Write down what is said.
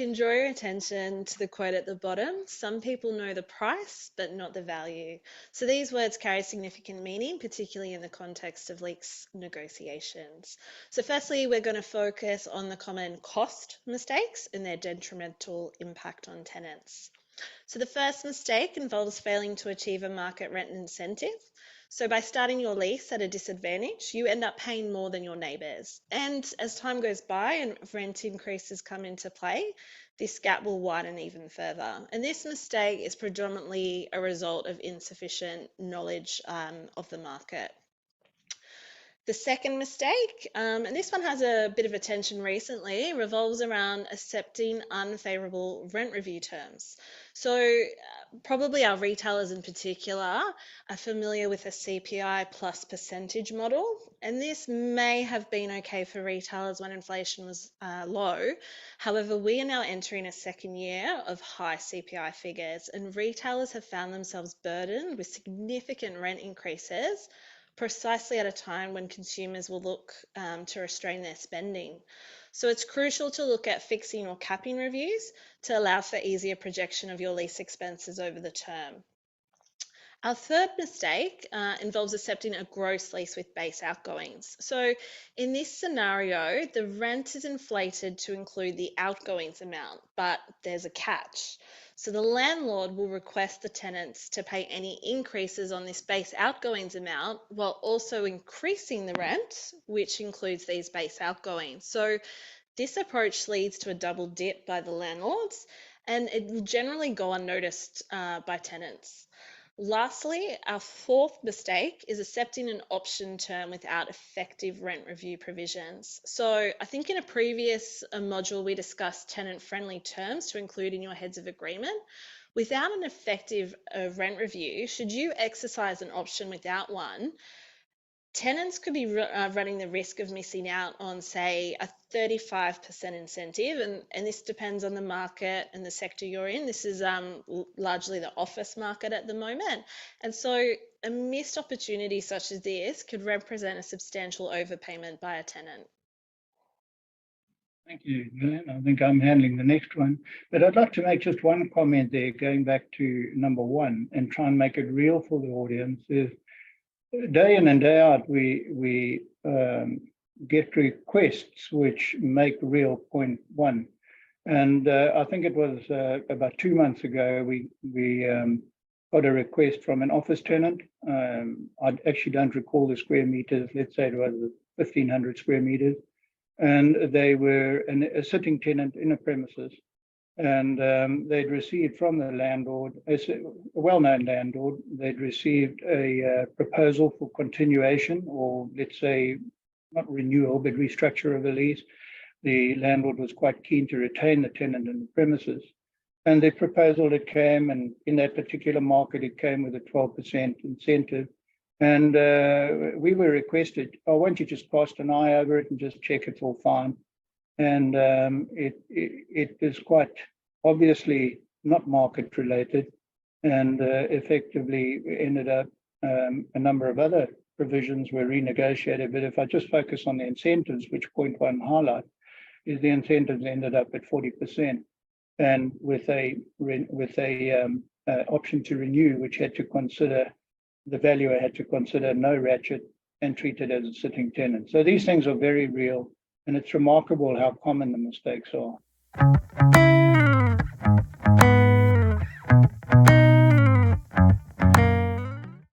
can draw your attention to the quote at the bottom. Some people know the price, but not the value. So these words carry significant meaning, particularly in the context of lease negotiations. So firstly, we're going to focus on the common cost mistakes and their detrimental impact on tenants. So the first mistake involves failing to achieve a market rent incentive. So by starting your lease at a disadvantage, you end up paying more than your neighbours. And as time goes by and rent increases come into play, this gap will widen even further. And this mistake is predominantly a result of insufficient knowledge of the market. The second mistake, and this one has a bit of attention recently, revolves around accepting unfavourable rent review terms. So probably our retailers in particular are familiar with a CPI plus percentage model, and this may have been okay for retailers when inflation was low. However, we are now entering a second year of high CPI figures, and retailers have found themselves burdened with significant rent increases precisely at a time when consumers will look to restrain their spending. So it's crucial to look at fixing or capping reviews to allow for easier projection of your lease expenses over the term. Our third mistake involves accepting a gross lease with base outgoings. So in this scenario, the rent is inflated to include the outgoings amount, but there's a catch. So the landlord will request the tenants to pay any increases on this base outgoings amount while also increasing the rent, which includes these base outgoings. So this approach leads to a double dip by the landlords, and it will generally go unnoticed by tenants. Lastly, our fourth mistake is accepting an option term without effective rent review provisions. So I think in a previous module, we discussed tenant-friendly terms to include in your heads of agreement. Without an effective rent review, should you exercise an option without one, tenants could be running the risk of missing out on, say, a 35% incentive, and this depends on the market and the sector you're in. This is largely the office market at the moment. And so a missed opportunity such as this could represent a substantial overpayment by a tenant. Thank you, Glenn. I think I'm handling the next one. But I'd like to make just one comment there, going back to number one, and try and make it real for the audience. Is day in and day out, we get requests which make real point one. And I think it was about 2 months ago, we got a request from an office tenant. I actually don't recall the square meters. Let's say it was 1,500 square meters. And they were a sitting tenant in a premises. And they'd received from the landlord, a well-known landlord, they'd received a proposal for continuation, or let's say not renewal, but restructure of the lease. The landlord was quite keen to retain the tenant in the premises. And the proposal that came, and in that particular market, it came with a 12% incentive. And we were requested, oh, why don't you just cast an eye over it and just check it's all fine. And it is quite obviously not market related, and effectively ended up a number of other provisions were renegotiated. But if I just focus on the incentives, which point one highlight is the incentives ended up at 40%, and with a option to renew, which had to consider the valuer had to consider no ratchet and treat it as a sitting tenant. So these things are very real. And it's remarkable how common the mistakes are.